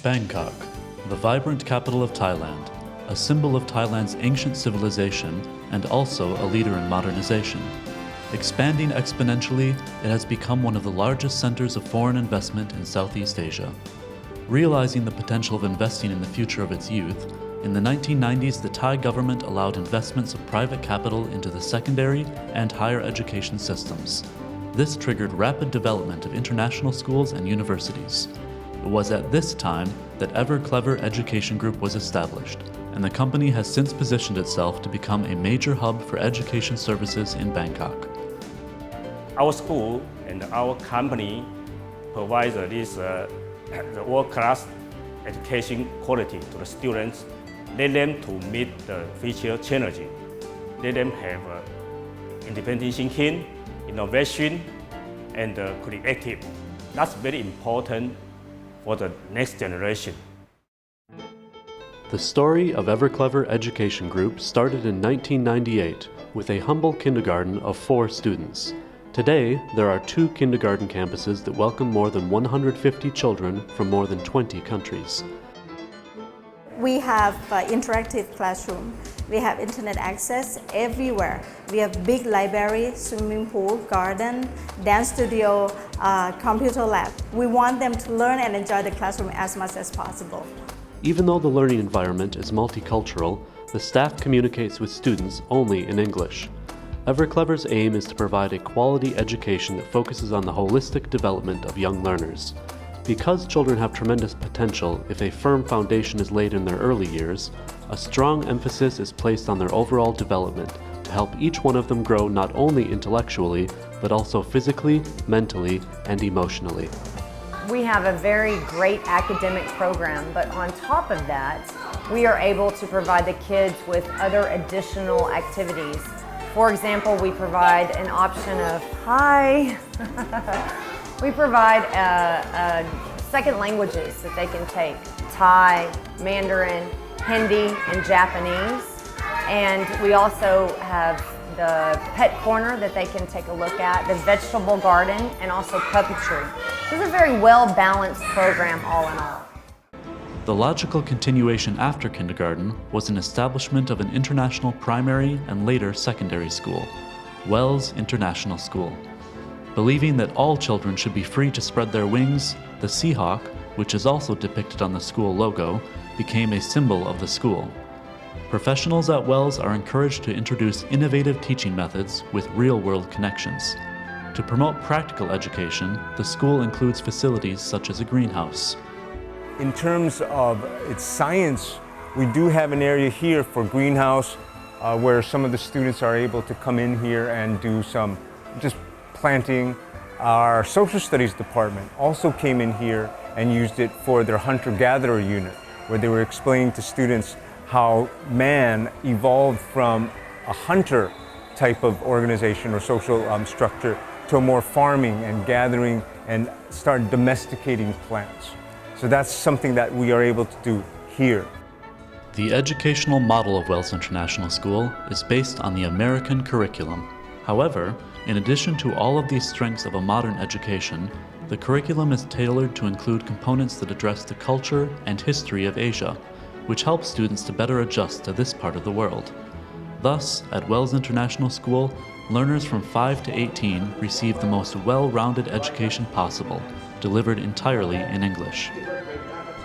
Bangkok, the vibrant capital of Thailand, a symbol of Thailand's ancient civilization and also a leader in modernization. Expanding exponentially, it has become one of the largest centers of foreign investment in Southeast Asia. Realizing the potential of investing in the future of its youth, in the 1990s the Thai government allowed investments of private capital into the secondary and higher education systems. This triggered rapid development of international schools and universities. It was at this time that Everclever Education Group was established, and the company has since positioned itself to become a major hub for education services in Bangkok. Our school and our company provides this the world-class education quality to the students. Let them to meet the future challenges. Let them have independent thinking, innovation, and creative. That's very important for the next generation. The story of Everclever Education Group started in 1998 with a humble kindergarten of 4 students. Today, there are 2 kindergarten campuses that welcome more than 150 children from more than 20 countries. We have interactive classroom. We have internet access everywhere. We have big library, swimming pool, garden, dance studio, computer lab. We want them to learn and enjoy the classroom as much as possible. Even though the learning environment is multicultural, the staff communicates with students only in English. Everclever's aim is to provide a quality education that focuses on the holistic development of young learners. Because children have tremendous potential if a firm foundation is laid in their early years, a strong emphasis is placed on their overall development to help each one of them grow not only intellectually, but also physically, mentally, and emotionally. We have a very great academic program, but on top of that, we are able to provide the kids with other additional activities. For example, we provide an option of, we provide second languages that they can take: Thai, Mandarin, Hindi, and Japanese. And we also have the pet corner that they can take a look at, the vegetable garden, and also puppetry. This is a very well-balanced program all in all. The logical continuation after kindergarten was an establishment of an international primary and later secondary school, Wells International School. Believing that all children should be free to spread their wings, the Seahawk, which is also depicted on the school logo, became a symbol of the school. Professionals at Wells are encouraged to introduce innovative teaching methods with real-world connections. To promote practical education, the school includes facilities such as a greenhouse. In terms of its science, we do have an area here for greenhouse where some of the students are able to come in here and do some just planting. Our social studies department also came in here and used it for their hunter-gatherer unit, where they were explaining to students how man evolved from a hunter type of organization or social structure to a more farming and gathering and start domesticating plants. So that's something that we are able to do here. The educational model of Wells International School is based on the American curriculum. However, in addition to all of these strengths of a modern education, the curriculum is tailored to include components that address the culture and history of Asia, which helps students to better adjust to this part of the world. Thus, at Wells International School, learners from 5 to 18 receive the most well-rounded education possible, delivered entirely in English.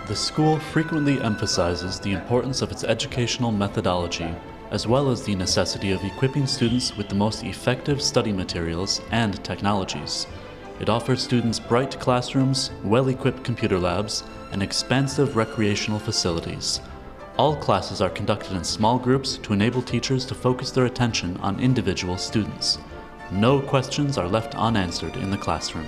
The school frequently emphasizes the importance of its educational methodology, as well as the necessity of equipping students with the most effective study materials and technologies. It offers students bright classrooms, well-equipped computer labs, and expansive recreational facilities. All classes are conducted in small groups to enable teachers to focus their attention on individual students. No questions are left unanswered in the classroom.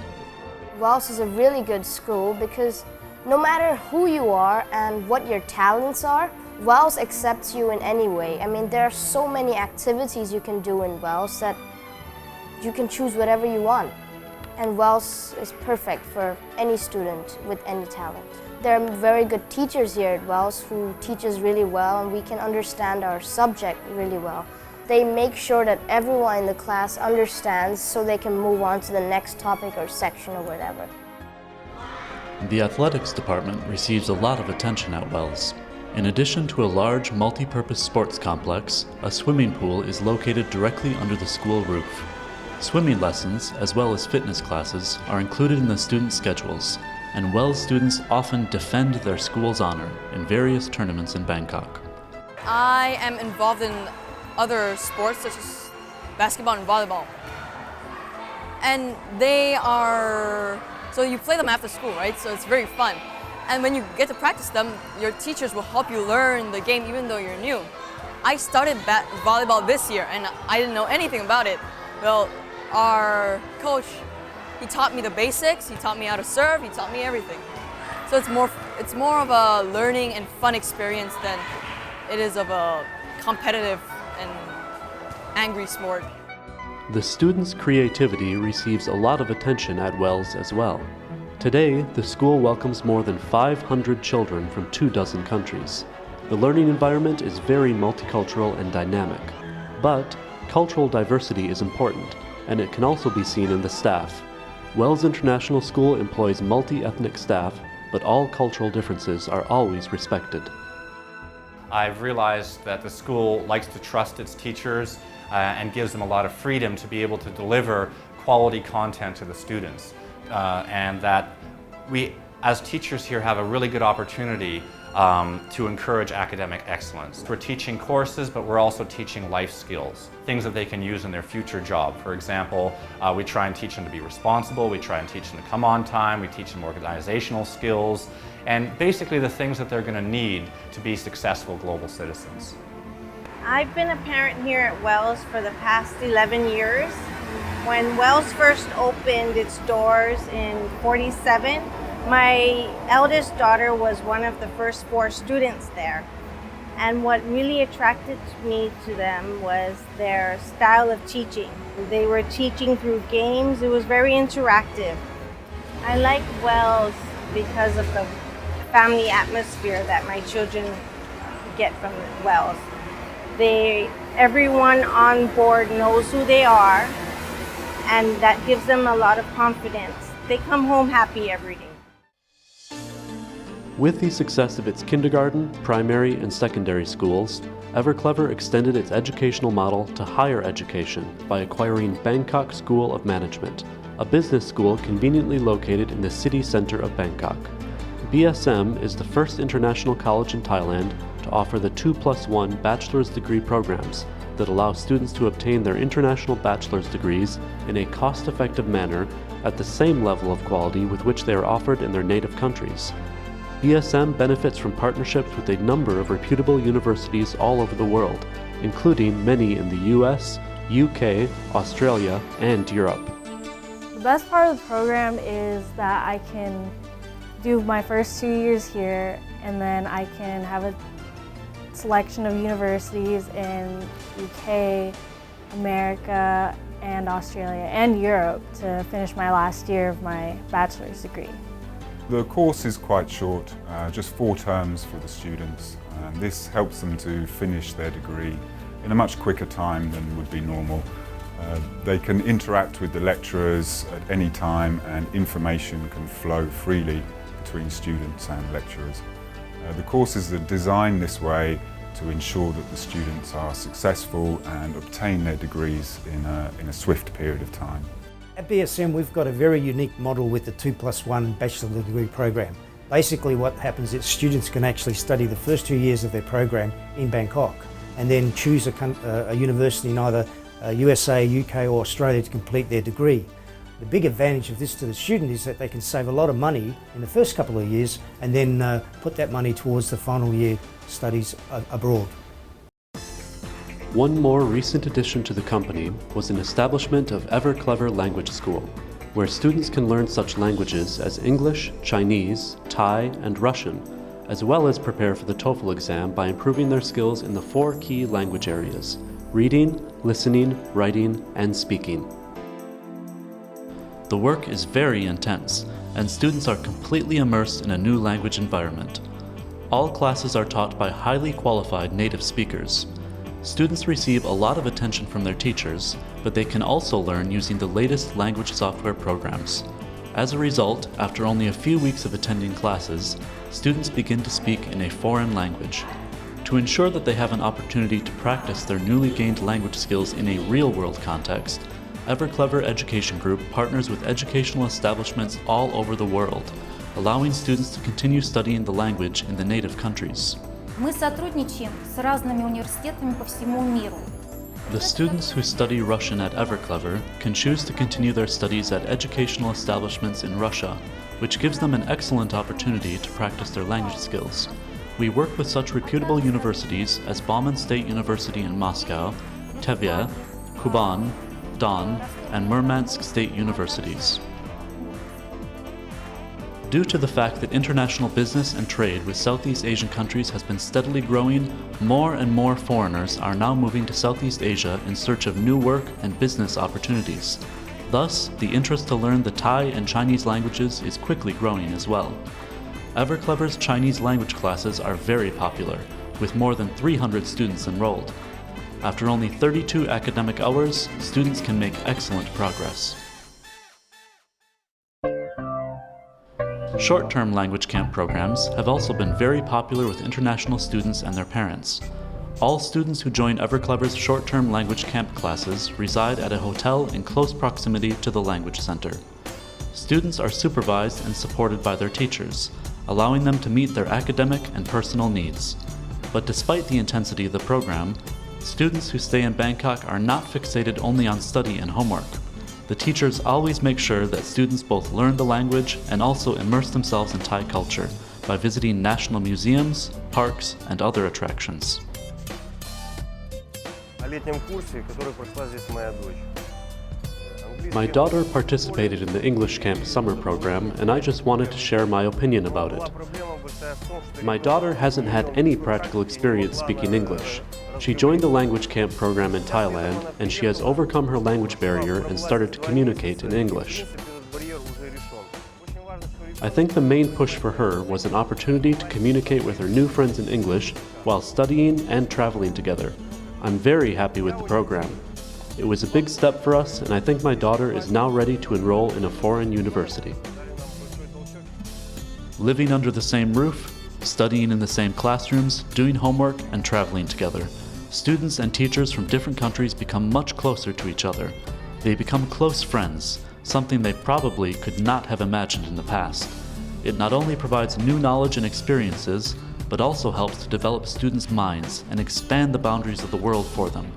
Wells is a really good school because no matter who you are and what your talents are, Wells accepts you in any way. I mean, there are so many activities you can do in Wells that you can choose whatever you want. And Wells is perfect for any student with any talent. There are very good teachers here at Wells who teach us really well, and we can understand our subject really well. They make sure that everyone in the class understands so they can move on to the next topic or section or whatever. The athletics department receives a lot of attention at Wells. In addition to a large multi-purpose sports complex, a swimming pool is located directly under the school roof. Swimming lessons, as well as fitness classes, are included in the student schedules, and Wells students often defend their school's honor in various tournaments in Bangkok. I am involved in other sports such as basketball and volleyball. And so you play them after school, right? So it's very fun. And when you get to practice them, your teachers will help you learn the game even though you're new. I started volleyball this year and I didn't know anything about it. Well, our coach, he taught me the basics, he taught me how to serve, he taught me everything. So it's more of a learning and fun experience than it is of a competitive and angry sport. The students' creativity receives a lot of attention at Wells as well. Today, the school welcomes more than 500 children from 24 countries. The learning environment is very multicultural and dynamic, but cultural diversity is important, and it can also be seen in the staff. Wells International School employs multi-ethnic staff, but all cultural differences are always respected. I've realized that the school likes to trust its teachers and gives them a lot of freedom to be able to deliver quality content to the students. And that we, as teachers here, have a really good opportunity to encourage academic excellence. We're teaching courses, but we're also teaching life skills, things that they can use in their future job. For example, we try and teach them to be responsible, we try and teach them to come on time, we teach them organizational skills, and basically the things that they're going to need to be successful global citizens. I've been a parent here at Wells for the past 11 years. When Wells first opened its doors in '47, my eldest daughter was one of the first 4 students there. And what really attracted me to them was their style of teaching. They were teaching through games. It was very interactive. I like Wells because of the family atmosphere that my children get from Wells. Everyone on board knows who they are, and that gives them a lot of confidence. They come home happy every day. With the success of its kindergarten, primary, and secondary schools, Everclever extended its educational model to higher education by acquiring Bangkok School of Management, a business school conveniently located in the city center of Bangkok. BSM is the first international college in Thailand to offer the 2+1 bachelor's degree programs that allow students to obtain their international bachelor's degrees in a cost-effective manner at the same level of quality with which they are offered in their native countries. BSM benefits from partnerships with a number of reputable universities all over the world, including many in the US, UK, Australia, and Europe. The best part of the program is that I can do my first 2 years here, and then I can have a selection of universities in UK, America, and Australia, and Europe to finish my last year of my bachelor's degree. The course is quite short, just 4 terms for the students, and this helps them to finish their degree in a much quicker time than would be normal. They can interact with the lecturers at any time, and information can flow freely between students and lecturers. The courses are designed this way to ensure that the students are successful and obtain their degrees in a swift period of time. At BSM, we've got a very unique model with the 2+1 bachelor degree program. Basically what happens is students can actually study the first 2 years of their program in Bangkok and then choose a university in either USA, UK or Australia to complete their degree. The big advantage of this to the student is that they can save a lot of money in the first couple of years and then put that money towards the final year studies abroad. One more recent addition to the company was an establishment of Everclever Language School, where students can learn such languages as English, Chinese, Thai, and Russian, as well as prepare for the TOEFL exam by improving their skills in the 4 key language areas: reading, listening, writing, and speaking. The work is very intense, and students are completely immersed in a new language environment. All classes are taught by highly qualified native speakers. Students receive a lot of attention from their teachers, but they can also learn using the latest language software programs. As a result, after only a few weeks of attending classes, students begin to speak in a foreign language. To ensure that they have an opportunity to practice their newly gained language skills in a real-world context, Everclever Education Group partners with educational establishments all over the world, allowing students to continue studying the language in the native countries. Мы сотрудничаем с разными университетами по всему миру. The students who study Russian at Everclever can choose to continue their studies at educational establishments in Russia, which gives them an excellent opportunity to practice their language skills. We work with such reputable universities as Bauman State University in Moscow, Tver, Kuban, Don, and Murmansk State Universities. Due to the fact that international business and trade with Southeast Asian countries has been steadily growing, more and more foreigners are now moving to Southeast Asia in search of new work and business opportunities. Thus, the interest to learn the Thai and Chinese languages is quickly growing as well. Everclever's Chinese language classes are very popular, with more than 300 students enrolled. After only 32 academic hours, students can make excellent progress. Short-term language camp programs have also been very popular with international students and their parents. All students who join Everclever's short-term language camp classes reside at a hotel in close proximity to the language center. Students are supervised and supported by their teachers, allowing them to meet their academic and personal needs. But despite the intensity of the program, students who stay in Bangkok are not fixated only on study and homework. The teachers always make sure that students both learn the language and also immerse themselves in Thai culture by visiting national museums, parks, and other attractions. My daughter participated in the English Camp summer program, and I just wanted to share my opinion about it. My daughter hasn't had any practical experience speaking English. She joined the language camp program in Thailand, and she has overcome her language barrier and started to communicate in English. I think the main push for her was an opportunity to communicate with her new friends in English while studying and traveling together. I'm very happy with the program. It was a big step for us, and I think my daughter is now ready to enroll in a foreign university. Living under the same roof, studying in the same classrooms, doing homework, and traveling together, students and teachers from different countries become much closer to each other. They become close friends, something they probably could not have imagined in the past. It not only provides new knowledge and experiences, but also helps to develop students' minds and expand the boundaries of the world for them.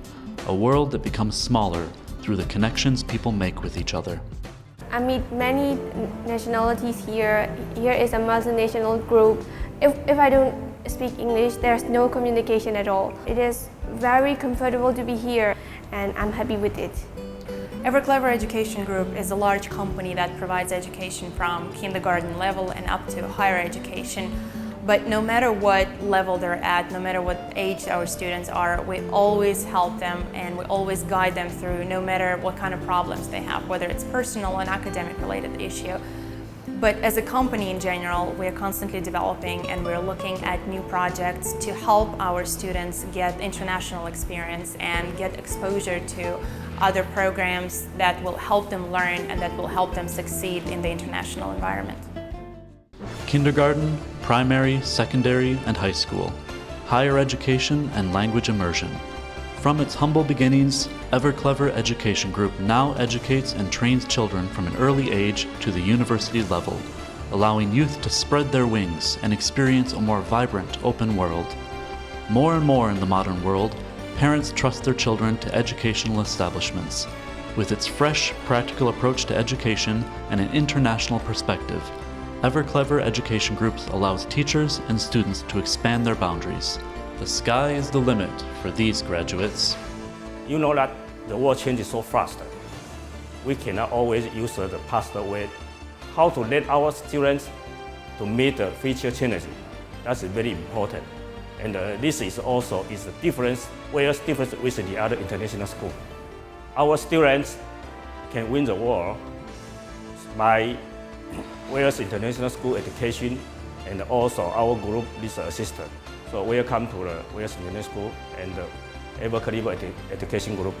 A world that becomes smaller through the connections people make with each other. I meet many nationalities here. Here is a multinational group. If I don't speak English, there's no communication at all. It is very comfortable to be here, and I'm happy with it. Everclever Education Group is a large company that provides education from kindergarten level and up to higher education. But no matter what level they're at, no matter what age our students are, we always help them and we always guide them through, no matter what kind of problems they have, whether it's personal and academic related issue. But as a company in general, we are constantly developing and we're looking at new projects to help our students get international experience and get exposure to other programs that will help them learn and that will help them succeed in the international environment. Kindergarten, primary, secondary, and high school, higher education and language immersion. From its humble beginnings, Everclever Education Group now educates and trains children from an early age to the university level, allowing youth to spread their wings and experience a more vibrant, open world. More and more in the modern world, parents trust their children to educational establishments. With its fresh, practical approach to education and an international perspective, Everclever Education Group allows teachers and students to expand their boundaries. The sky is the limit for these graduates. You know that the world changes so fast. We cannot always use the past way. How to let our students to meet the future challenges, that's very important. And this is also the difference with the other international school. Our students can win the world by Wales International School Education, and also our group is assistant. So welcome to the Wales International School and the Everclever Education Group.